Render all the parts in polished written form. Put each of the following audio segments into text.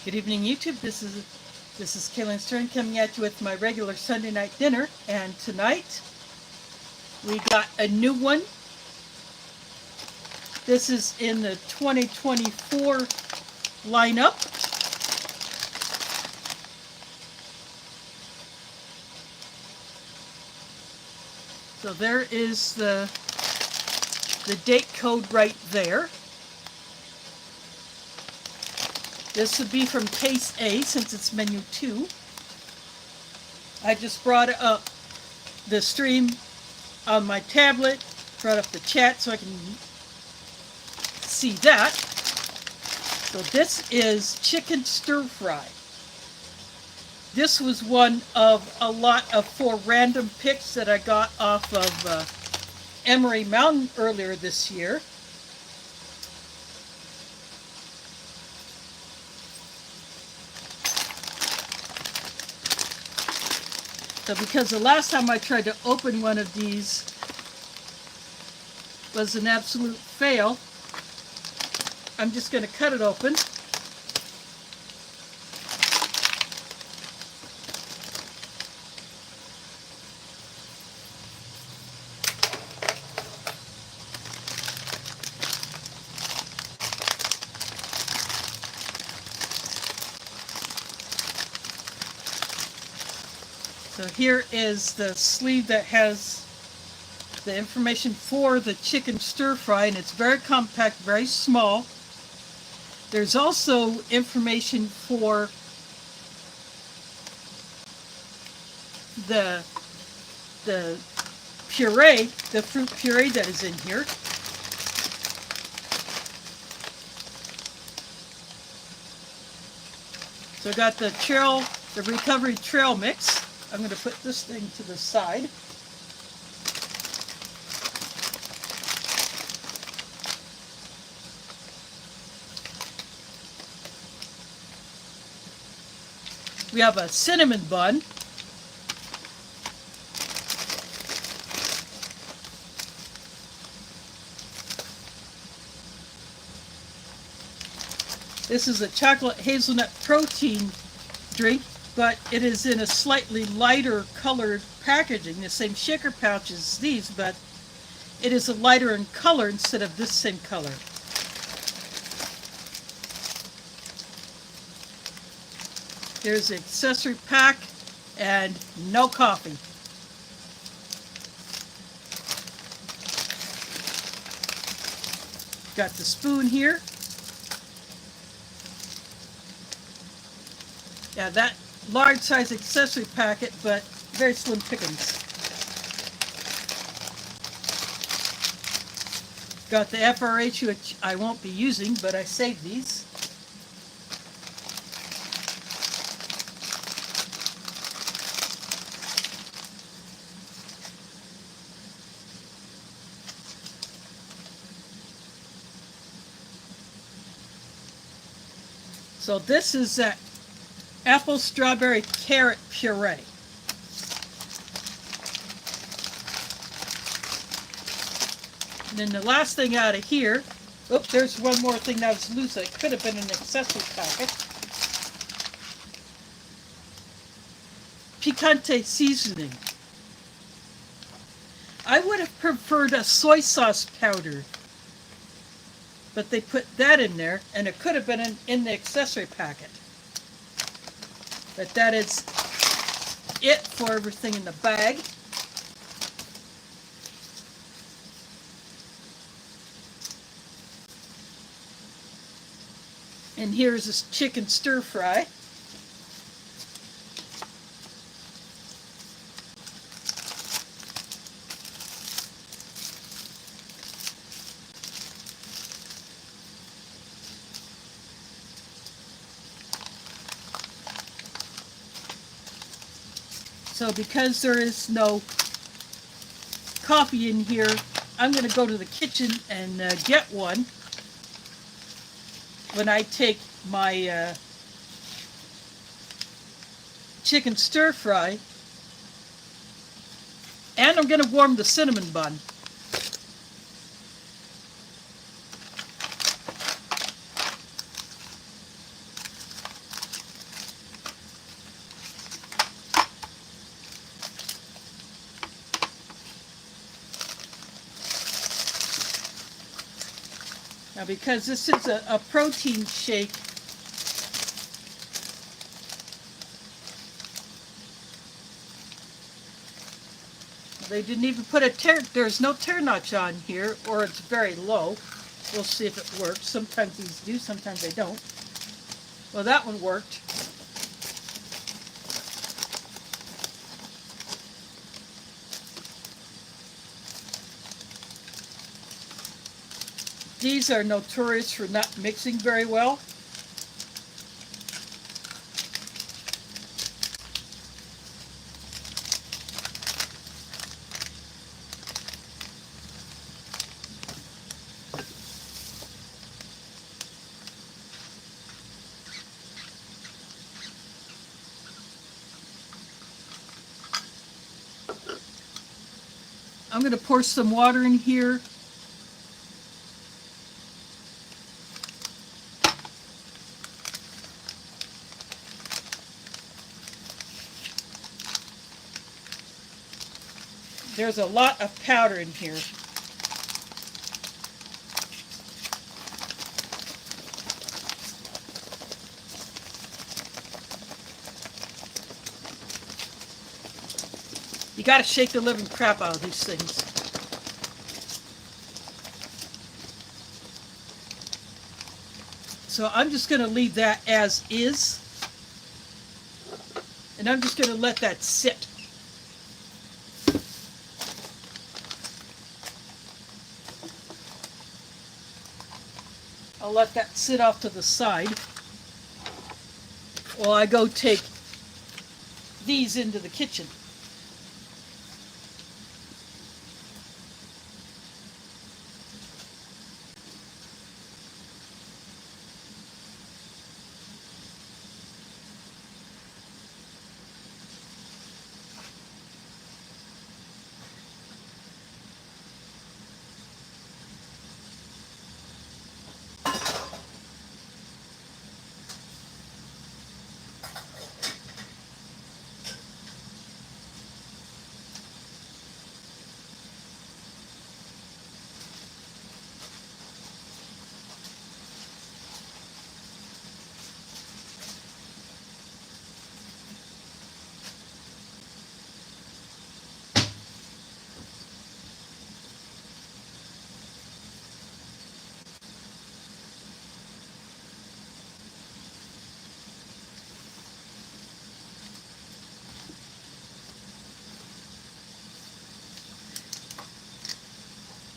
Good evening, YouTube. This is Kaylin Stern coming at you with my regular Sunday night dinner, and tonight we got a new one. This is in the 2024 lineup. So there is the date code right there. This would be from case A since it's menu 2. I just brought up the stream on my tablet, brought up the chat so I can see that. So this is chicken stir fry. This was one of a lot of 4 random picks that I got off of MRE Mountain earlier this year. So because the last time I tried to open one of these was an absolute fail, I'm just going to cut it open. So here is the sleeve that has the information for the chicken stir fry, and it's very compact, very small. There's also information for the puree, the fruit puree that is in here. So I got the recovery trail mix. I'm going to put this thing to the side. We have a cinnamon bun. This is a chocolate hazelnut protein drink, but it is in a slightly lighter colored packaging, the same shaker pouch as these, but it is a lighter in color instead of this same color. There's the accessory pack and no coffee. Got the spoon here. Yeah, that large size accessory packet, but very slim pickings. Got the FRH, which I won't be using, but I saved these. So this is that apple strawberry carrot puree. And then the last thing out of here, oops, there's one more thing that was loose. It could have been an accessory packet. Picante seasoning. I would have preferred a soy sauce powder, but they put that in there, and it could have been in the accessory packet. But that is it for everything in the bag. And here's this chicken stir fry. So because there is no coffee in here, I'm going to go to the kitchen and get one when I take my chicken stir fry. And I'm going to warm the cinnamon bun. Now because this is a protein shake, they didn't even put there's no tear notch on here, or it's very low. We'll see if it works. Sometimes these do, sometimes they don't. Well, that one worked. These are notorious for not mixing very well. I'm going to pour some water in here. There's a lot of powder in here. You got to shake the living crap out of these things. So I'm just going to leave that as is. And I'm just going to let that sit. I'll let that sit off to the side while I go take these into the kitchen.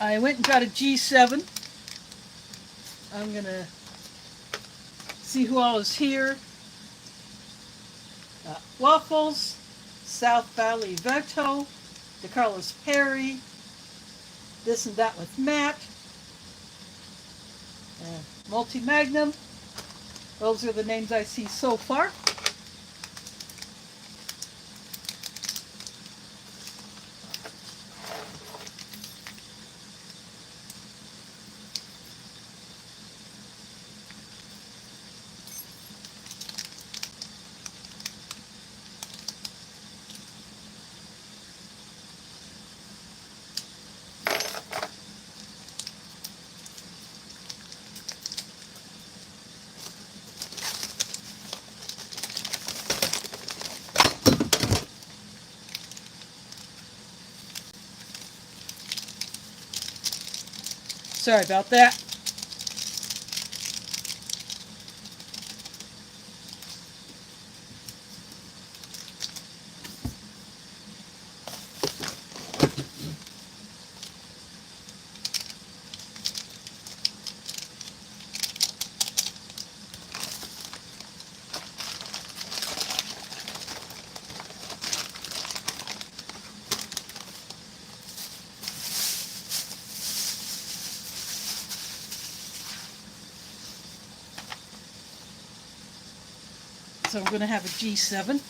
I went and got a G7. I'm going to see who all is here. Waffles, South Valley Veto, DeCarlos Perry, This and That with Matt, Multi Magnum. Those are the names I see so far. Sorry about that. So I'm going to have a G7.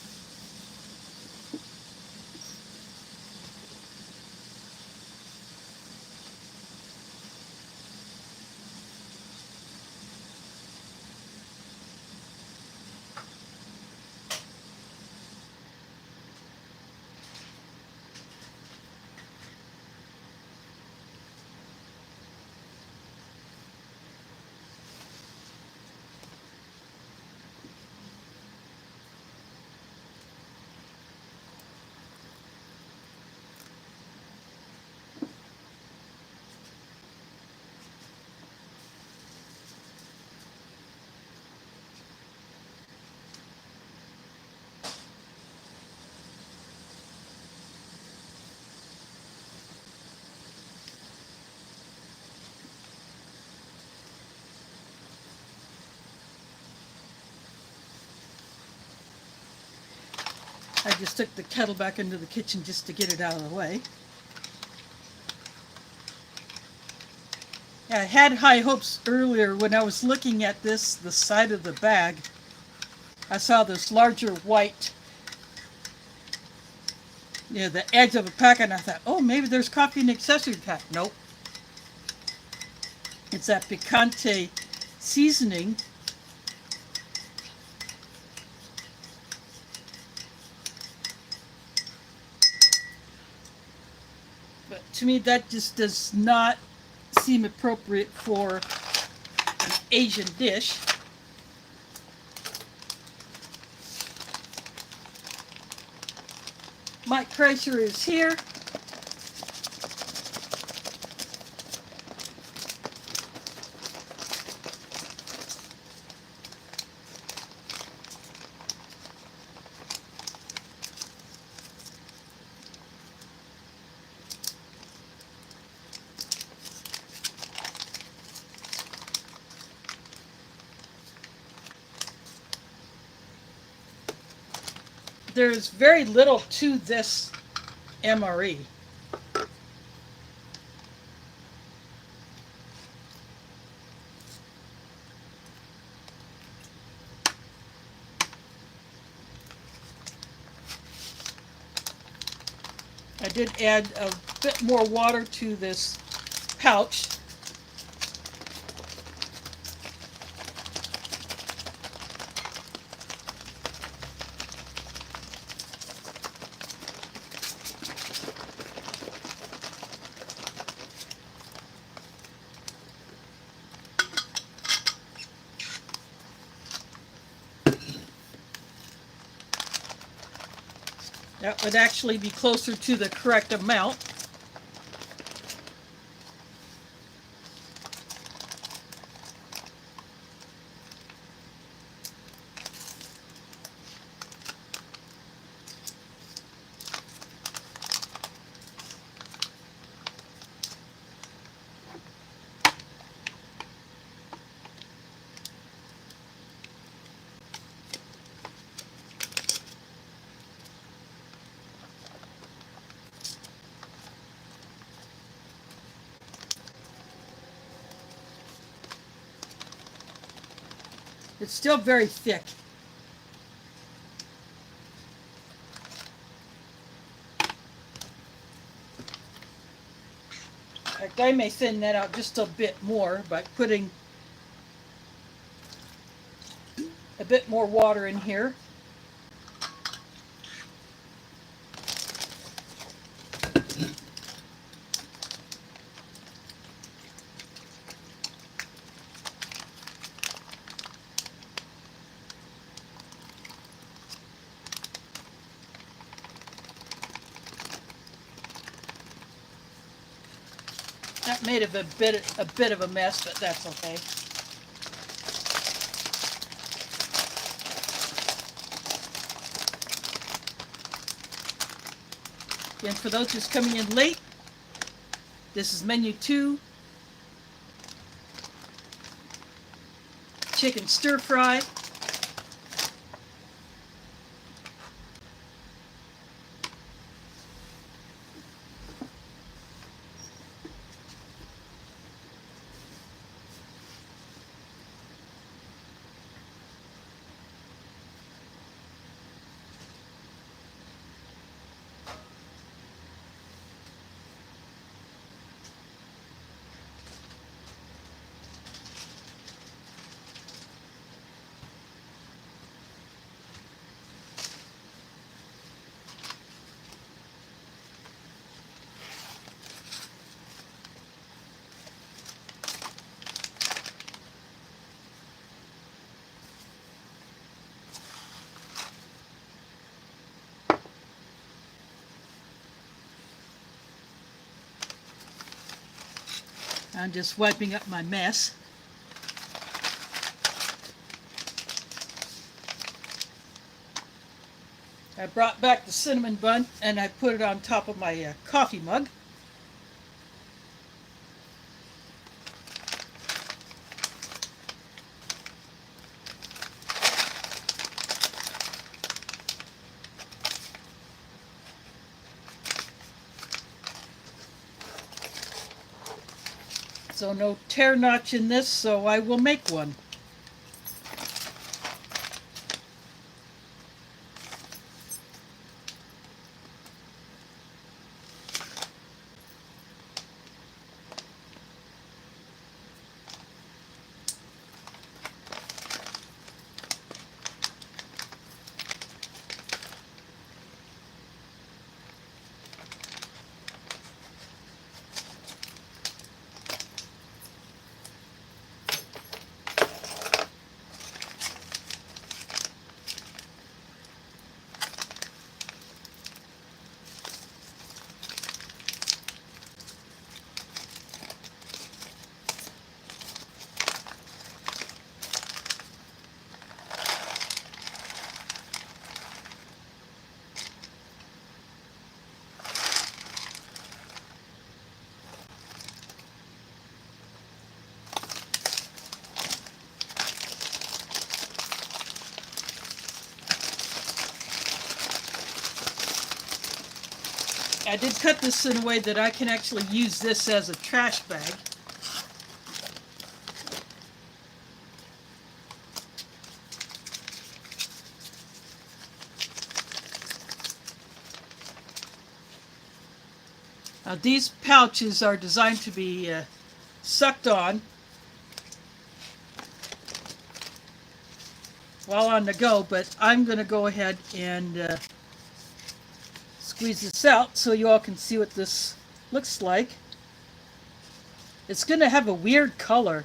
just took the kettle back into the kitchen just to get it out of the way. I had high hopes earlier when I was looking at this, the side of the bag. I saw this larger white, the edge of a pack, and I thought, oh, maybe there's coffee and accessory pack. Nope. It's that picante seasoning. But to me, that just does not seem appropriate for an Asian dish. Mike Kreischer is here. There's very little to this MRE. I did add a bit more water to this pouch. That would actually be closer to the correct amount. It's still very thick. In fact, I may thin that out just a bit more by putting a bit more water in here. That made a bit of a mess, but that's okay. Again, for those just coming in late, this is menu 2. Chicken stir fry. I'm just wiping up my mess. I brought back the cinnamon bun and I put it on top of my coffee mug. So no tear notch in this, so I will make one. I did cut this in a way that I can actually use this as a trash bag. Now these pouches are designed to be sucked on while on the go, but I'm going to go ahead and squeeze this out so you all can see what this looks like. It's going to have a weird color.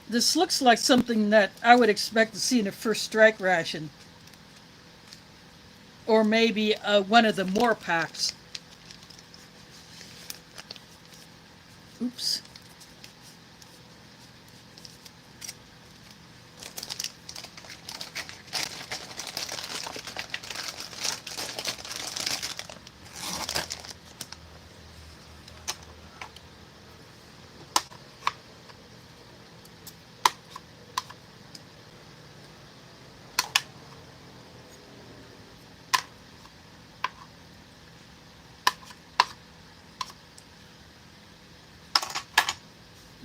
This looks like something that I would expect to see in a first strike ration. Or maybe one of the more packs. Oops.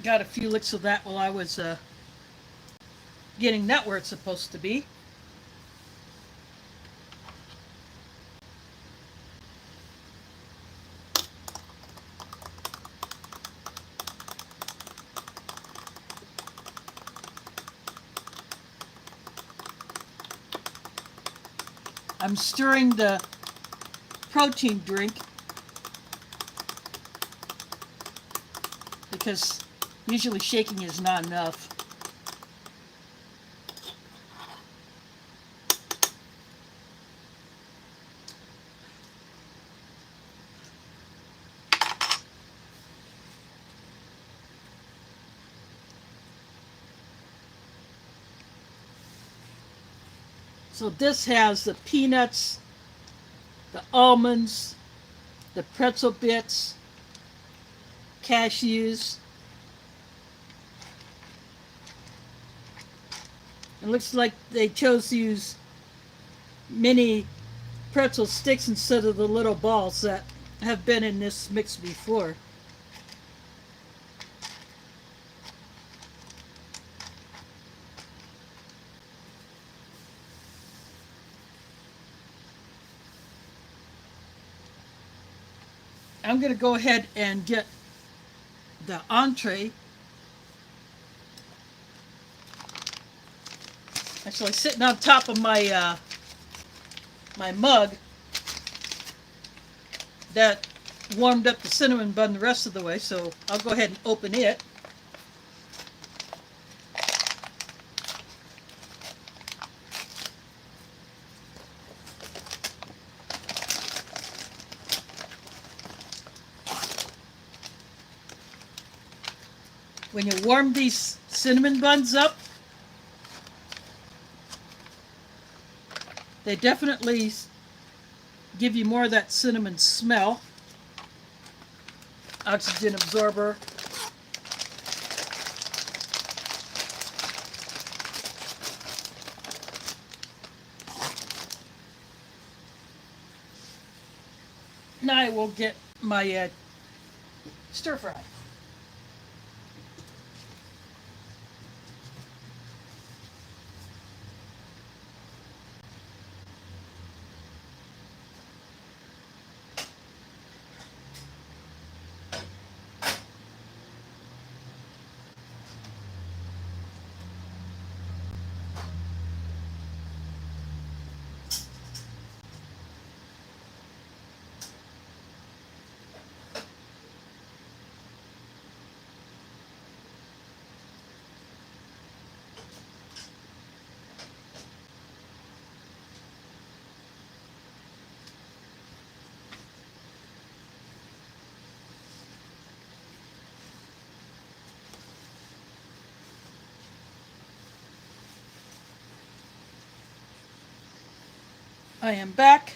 Got a few licks of that while I was getting that where it's supposed to be. I'm stirring the protein drink because usually shaking is not enough. So this has the peanuts, the almonds, the pretzel bits, cashews. It looks like they chose to use mini pretzel sticks instead of the little balls that have been in this mix before. I'm going to go ahead and get the entree. Actually, sitting on top of my my mug that warmed up the cinnamon bun the rest of the way, so I'll go ahead and open it. When you warm these cinnamon buns up, they definitely give you more of that cinnamon smell. Oxygen absorber. Now I will get my stir fry. I am back.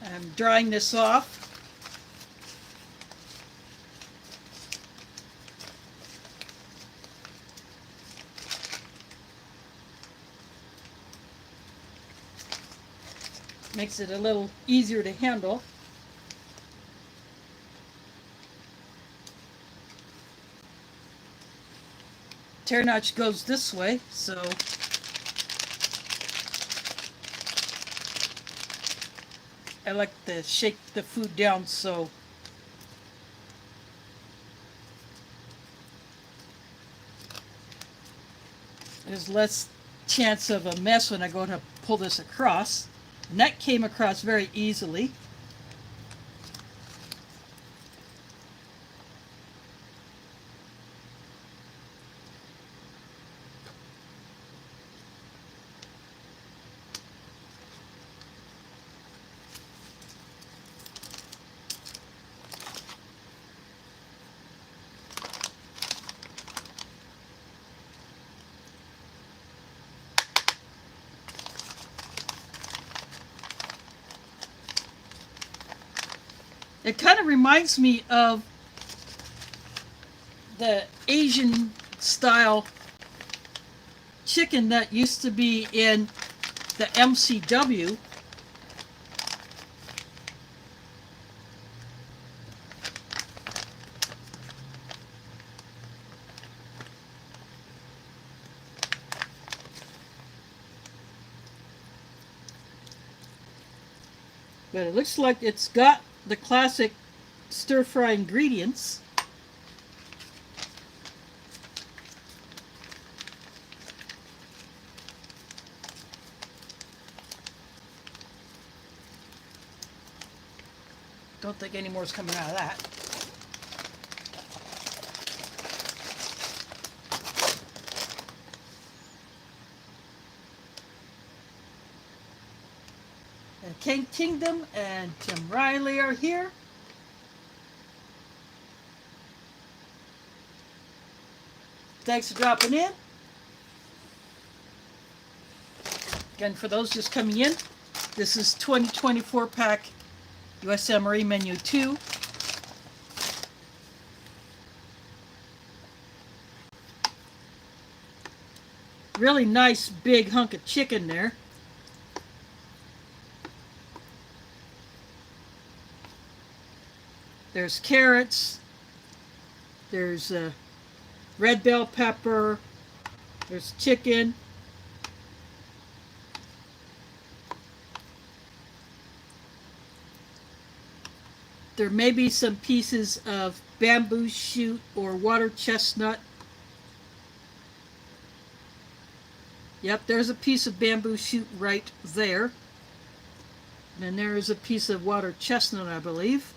I'm drying this off. Makes it a little easier to handle. Tear notch goes this way, so I like to shake the food down so there's less chance of a mess when I go to pull this across. And that came across very easily. It kind of reminds me of the Asian style chicken that used to be in the MCW. But it looks like it's got the classic stir-fry ingredients. Don't think any more is coming out of that. And King Kingdom and Tim Riley are here. Thanks for dropping in. Again, for those just coming in, this is 2024 pack US MRE Menu 2. Really nice big hunk of chicken there. There's carrots, there's red bell pepper, there's chicken, there may be some pieces of bamboo shoot or water chestnut. Yep, there's a piece of bamboo shoot right there. And there is a piece of water chestnut, I believe.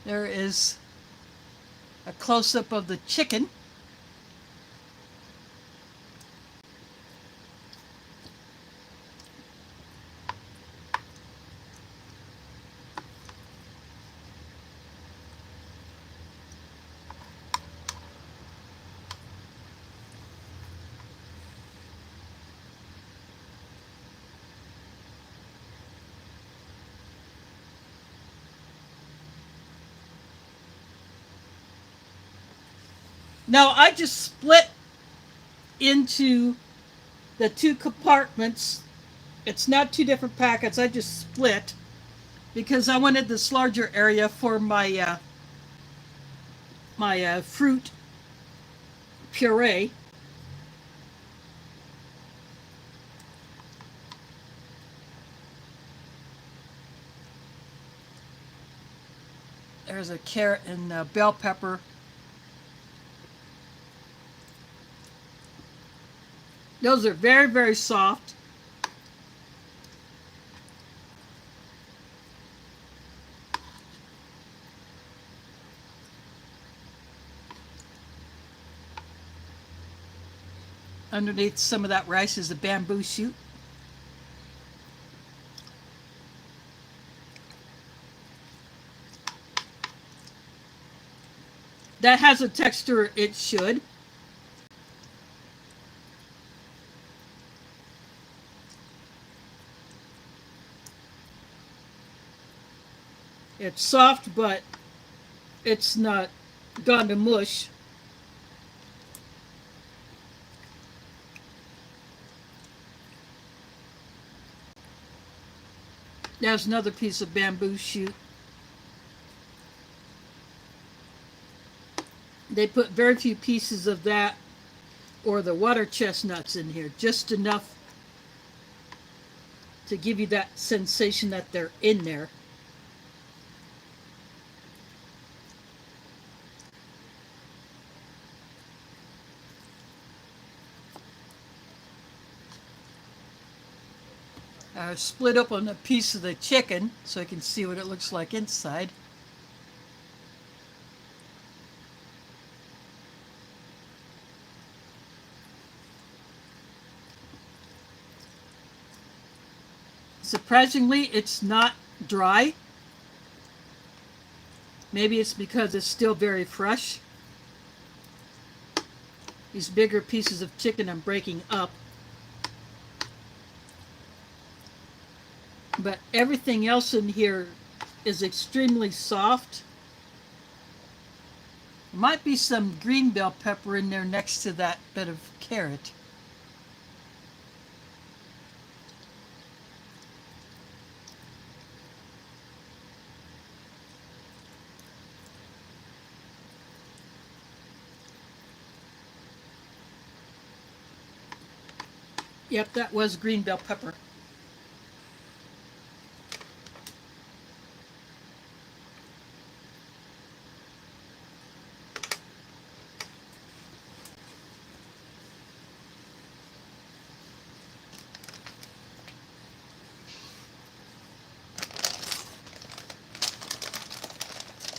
There is a close-up of the chicken. Now I just split into the two compartments. It's not two different packets. I just split because I wanted this larger area for my fruit puree. There's a carrot and bell pepper. Those are very, very soft. Underneath some of that rice is a bamboo shoot. That has a texture it should. It's soft, but it's not gone to mush. There's another piece of bamboo shoot. They put very few pieces of that or the water chestnuts in here, just enough to give you that sensation that they're in there. I split up on a piece of the chicken so I can see what it looks like inside. Surprisingly, it's not dry. Maybe it's because it's still very fresh. These bigger pieces of chicken I'm breaking up. But everything else in here is extremely soft. Might be some green bell pepper in there next to that bit of carrot. Yep, that was green bell pepper.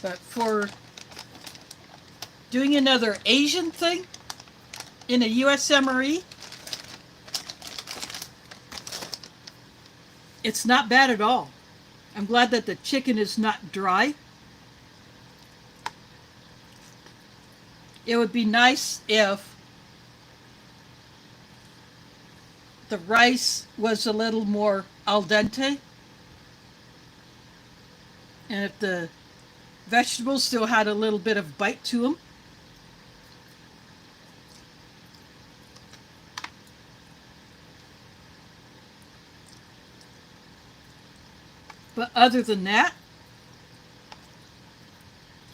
But for doing another Asian thing in a US MRE, it's not bad at all. I'm glad that the chicken is not dry. It would be nice if the rice was a little more al dente, and if the vegetables still had a little bit of bite to them. But other than that,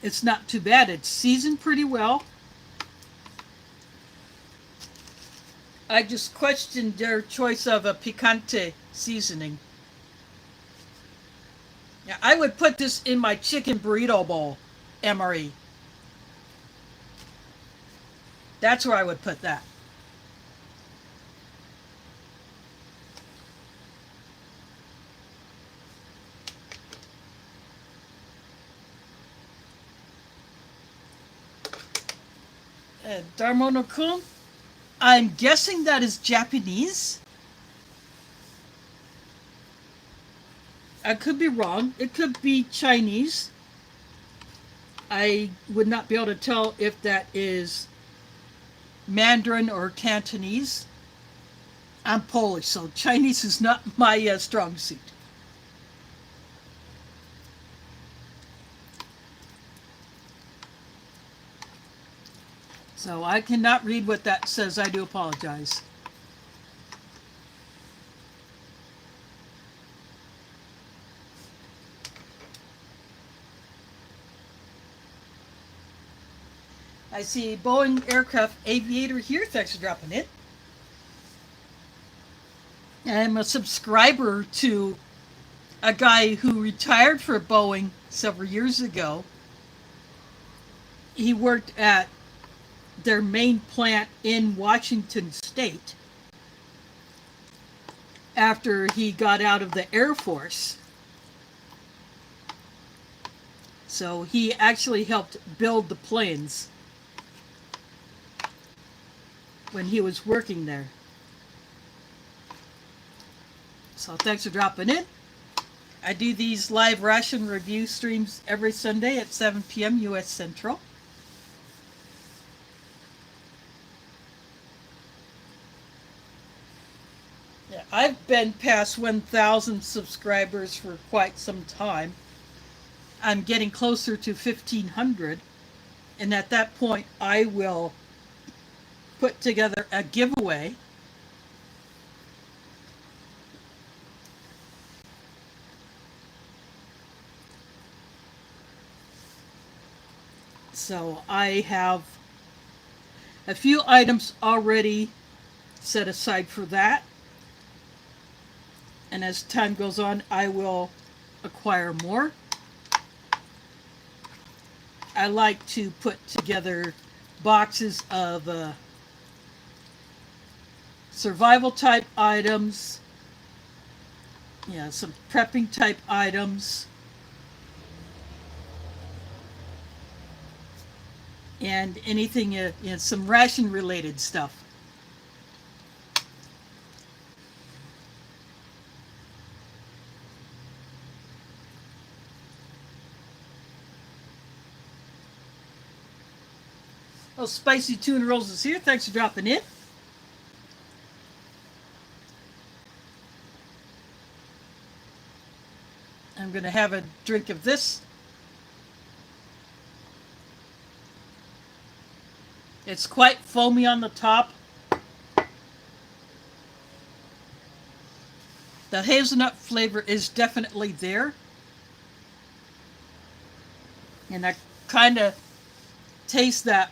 it's not too bad. It's seasoned pretty well. I just questioned their choice of a picante seasoning. Yeah, I would put this in my chicken burrito bowl, MRE. That's where I would put that. Darmonokun, I'm guessing that is Japanese. I could be wrong. It could be Chinese. I would not be able to tell if that is Mandarin or Cantonese. I'm Polish, so Chinese is not my strong suit. So I cannot read what that says. I do apologize. I see Boeing Aircraft Aviator here. Thanks for dropping in. I'm a subscriber to a guy who retired for Boeing several years ago. He worked at their main plant in Washington State after he got out of the Air Force. So he actually helped build the planes when he was working there. So thanks for dropping in. I do these live ration review streams every Sunday at 7 p.m. U.S. Central. Yeah, I've been past 1,000 subscribers for quite some time. I'm getting closer to 1,500, and at that point I will put together a giveaway. So I have a few items already set aside for that. And as time goes on, I will acquire more. I like to put together boxes of survival type items, some prepping type items, and anything, some ration related stuff. Oh, Spicy Tuna Rolls is here. Thanks for dropping in. I'm going to have a drink of this. It's quite foamy on the top. The hazelnut flavor is definitely there. And I kind of taste that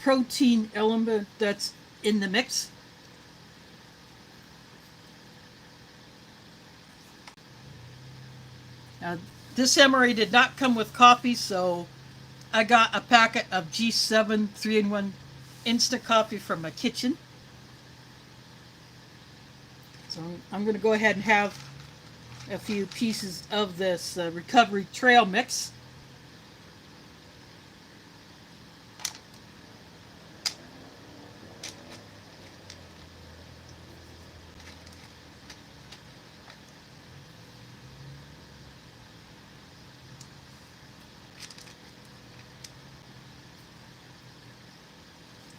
protein element that's in the mix. Now, this MRE did not come with coffee, so I got a packet of G7 3-in-1 instant coffee from my kitchen. So I'm going to go ahead and have a few pieces of this recovery trail mix.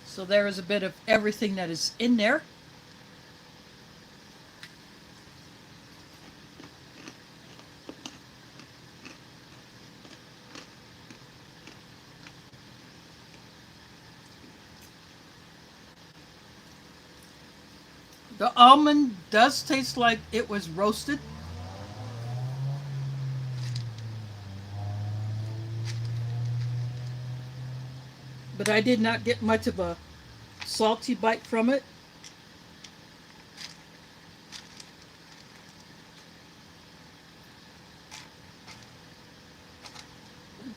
So there is a bit of everything that is in there. The almond does taste like it was roasted. But I did not get much of a salty bite from it.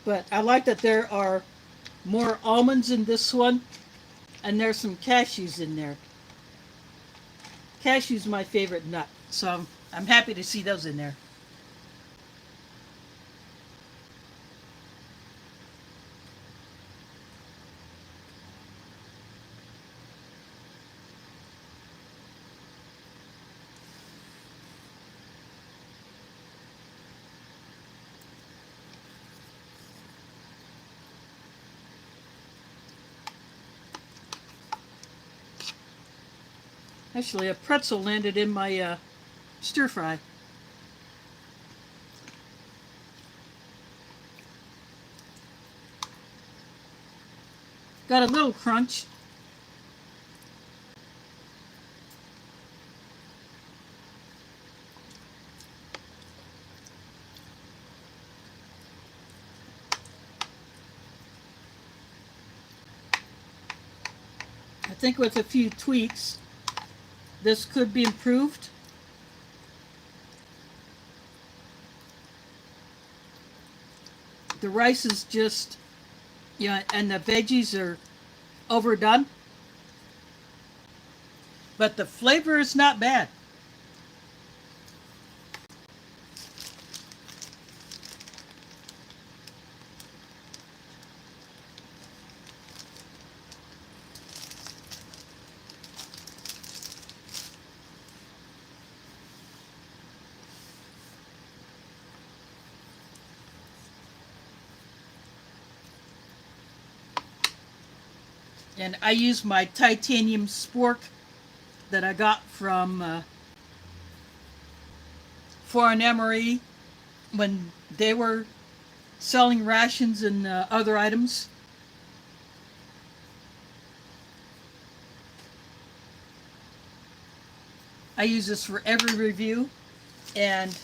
But I like that there are more almonds in this one, and there's some cashews in there. Cashew's my favorite nut, so I'm happy to see those in there. Actually, a pretzel landed in my stir fry. Got a little crunch. I think with a few tweaks, this could be improved. The rice is just, yeah, and the veggies are overdone. But the flavor is not bad. And I use my titanium spork that I got from foreign MRE when they were selling rations and other items. I use this for every review, and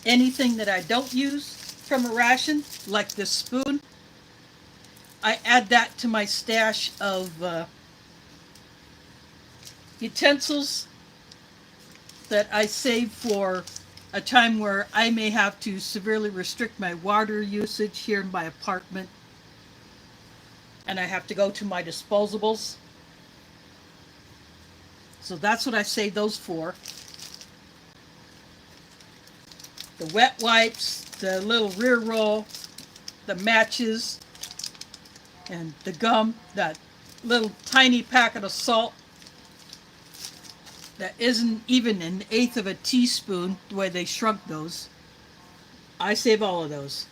anything that I don't use from a ration, like this spoon, I add that to my stash of utensils that I save for a time where I may have to severely restrict my water usage here in my apartment, and I have to go to my disposables. So that's what I save those for. The wet wipes, the little rear roll, the matches, and the gum, that little tiny packet of salt that isn't even an eighth of a teaspoon, the way they shrunk those. I save all of those.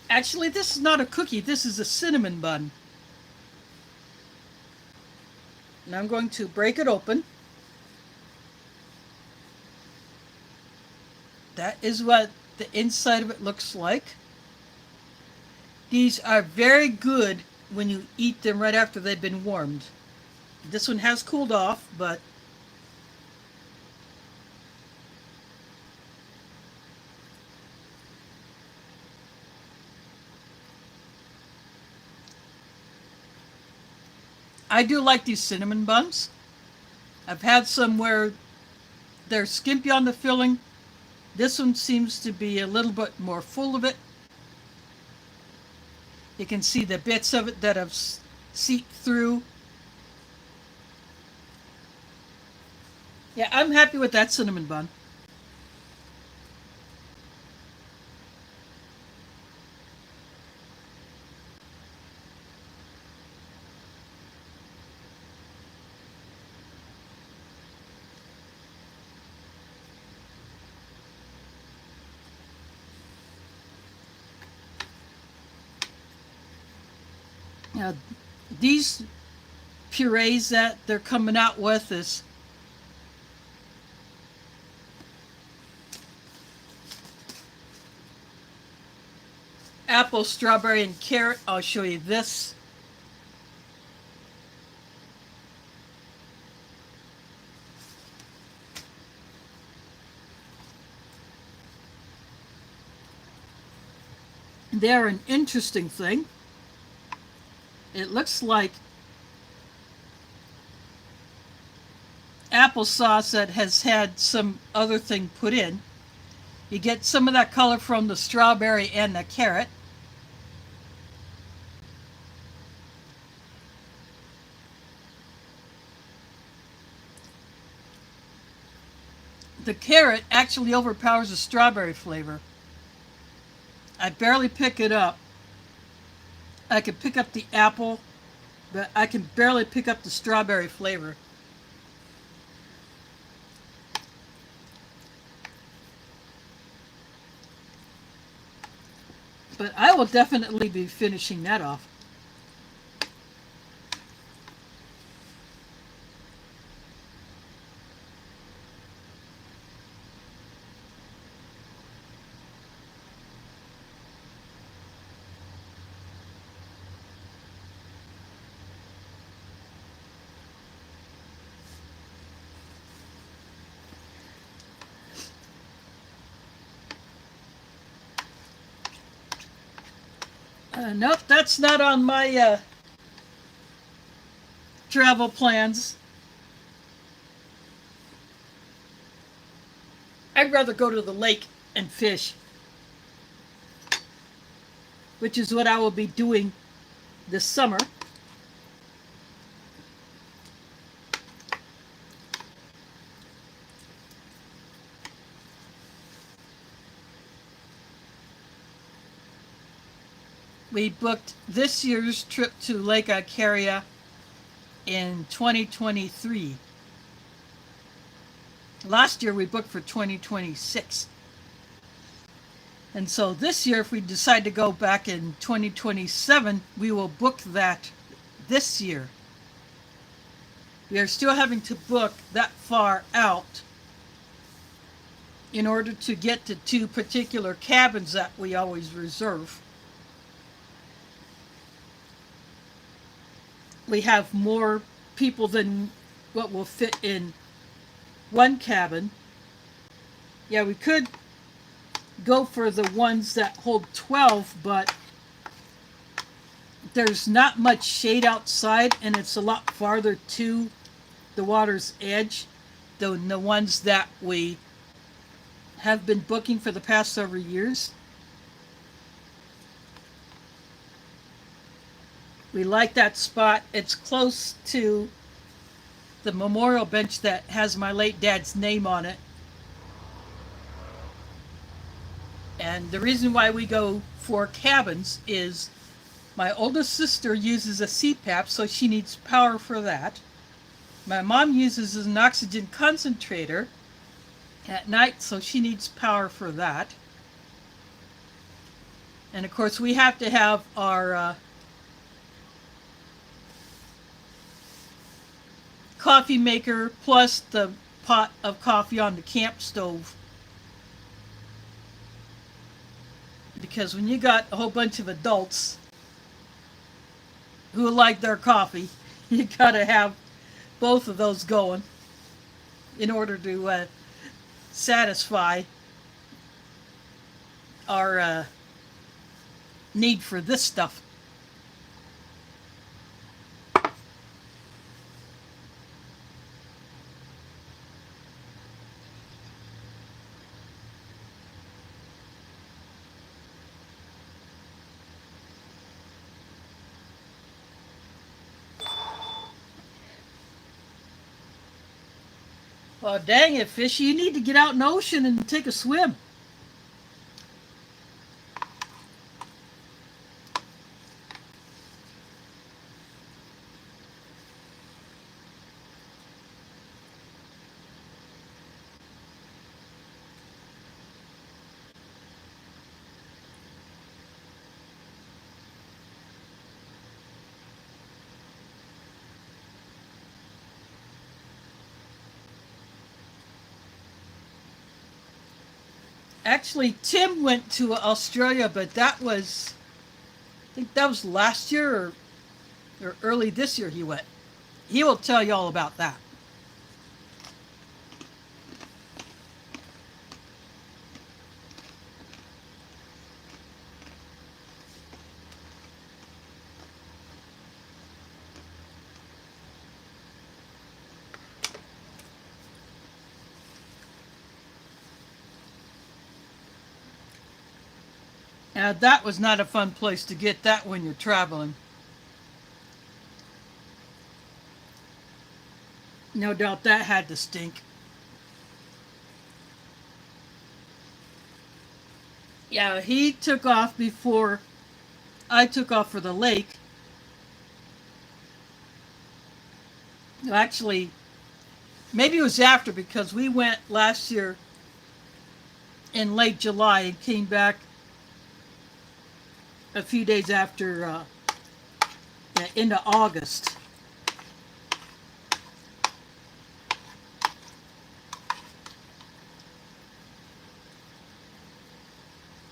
Actually, this is not a cookie, this is a cinnamon bun. Now I'm going to break it open. That is what the inside of it looks like. These are very good when you eat them right after they've been warmed. This one has cooled off, but I do like these cinnamon buns. I've had some where they're skimpy on the filling. This one seems to be a little bit more full of it. You can see the bits of it that have seeped through. Yeah, I'm happy with that cinnamon bun. Now, these purees that they're coming out with is apple, strawberry, and carrot. I'll show you this. They're an interesting thing. It looks like applesauce that has had some other thing put in. You get some of that color from the strawberry and the carrot. The carrot actually overpowers the strawberry flavor. I barely pick it up. I can pick up the apple, but I can barely pick up the strawberry flavor. But I will definitely be finishing that off. Nope, that's not on my travel plans. I'd rather go to the lake and fish, which is what I will be doing this summer. We booked this year's trip to Lake Icaria in 2023. Last year we booked for 2026. And so this year, if we decide to go back in 2027, we will book that this year. We are still having to book that far out in order to get to two particular cabins that we always reserve. We have more people than what will fit in one cabin. Yeah, we could go for the ones that hold 12, but there's not much shade outside and it's a lot farther to the water's edge than the ones that we have been booking for the past several years. We like that spot. It's close to the memorial bench that has my late dad's name on it. And the reason why we go for cabins is my oldest sister uses a CPAP, so she needs power for that. My mom uses an oxygen concentrator at night, so she needs power for that. And of course, we have to have our coffee maker plus the pot of coffee on the camp stove. Because when you got a whole bunch of adults who like their coffee, you gotta have both of those going in order to satisfy our need for this stuff. Well, dang it, Fishy, you need to get out in the ocean and take a swim. Actually, Tim went to Australia, but that was, I think that was last year or early this year he went. He will tell you all about that. That was not a fun place to get that when you're traveling. No doubt that had to stink. Yeah, he took off before I took off for the lake. Actually, maybe it was after because we went last year in late July and came back a few days after into August.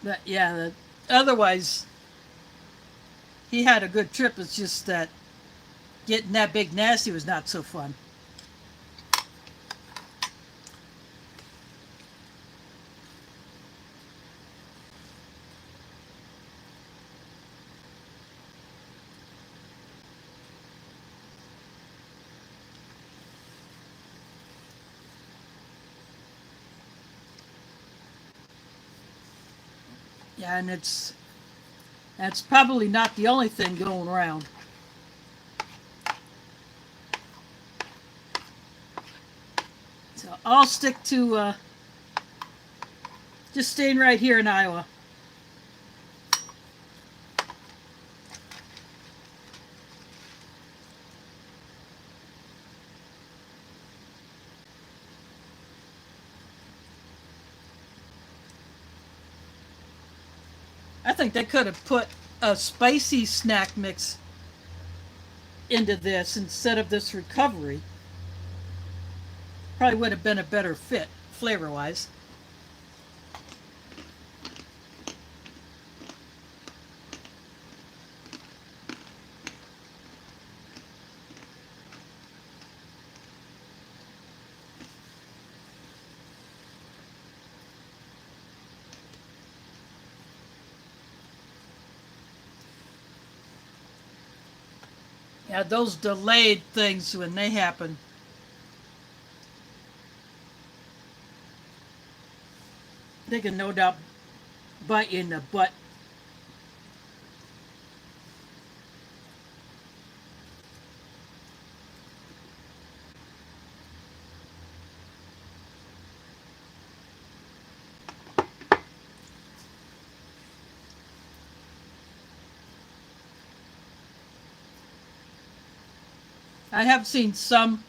But yeah, otherwise he had a good trip. It's just that getting that big nasty was not so fun. Yeah, and that's probably not the only thing going around. So I'll stick to just staying right here in Iowa. I think they could have put a spicy snack mix into this instead of this recovery. Probably would have been a better fit flavor wise. Yeah, those delayed things when they happen. They can no doubt bite you in the butt. I have seen some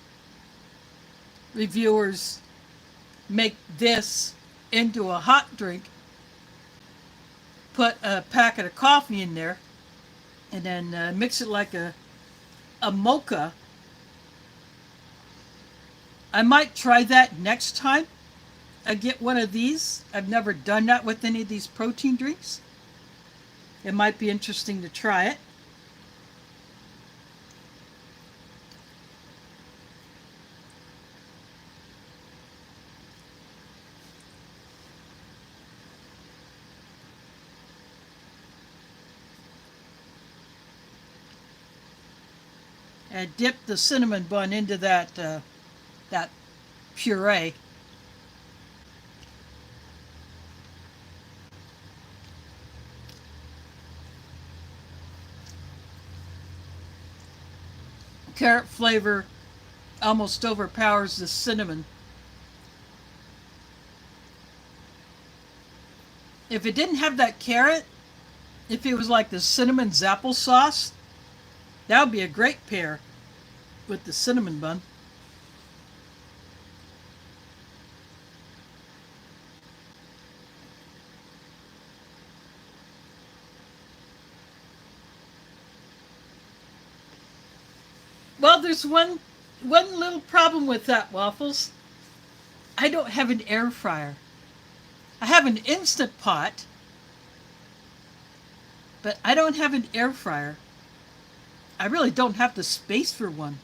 reviewers make this into a hot drink, put a packet of coffee in there, and then mix it like a mocha. I might try that next time I get one of these. I've never done that with any of these protein drinks. It might be interesting to try it. And dip the cinnamon bun into that puree. Carrot flavor almost overpowers the cinnamon. If it didn't have that carrot, if it was like the cinnamon applesauce, that would be a great pair with the cinnamon bun. Well, there's one little problem with that, Waffles. I don't have an air fryer. I have an instant pot, but I don't have an air fryer. I really don't have the space for one.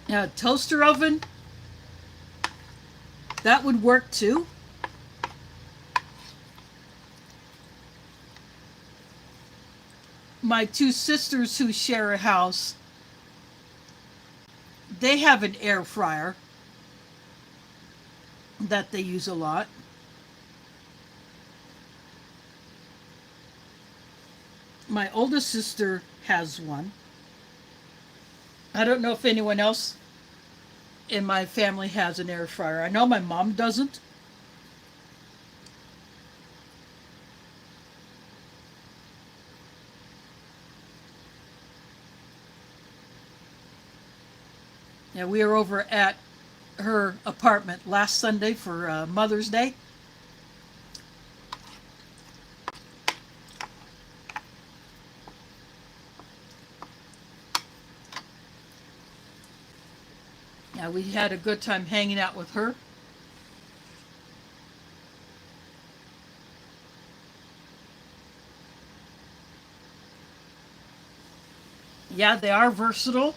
Now, a toaster oven, that would work too. My two sisters who share a house, they have an air fryer that they use a lot. My oldest sister has one. I don't know if anyone else in my family has an air fryer. I know my mom doesn't. Yeah, we are over at her apartment last Sunday for Mother's Day. Yeah, we had a good time hanging out with her. Yeah, they are versatile.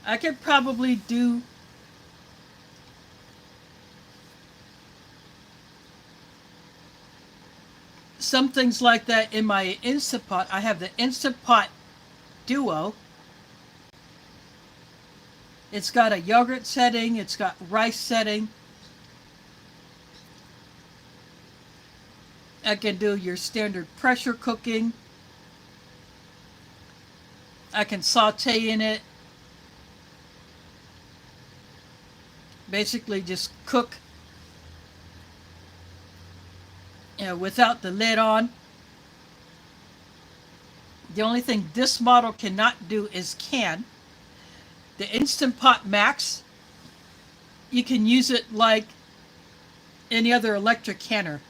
I could probably do some things like that in my Instant Pot. I have the Instant Pot Duo. It's got a yogurt setting, it's got rice setting. I can do your standard pressure cooking. I can saute in it. Basically just cook, without the lid on. The only thing this model cannot do is can. The Instant Pot Max, you can use it like any other electric canner.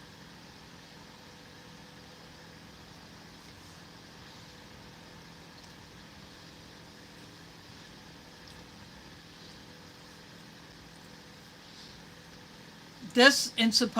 This Instant Pot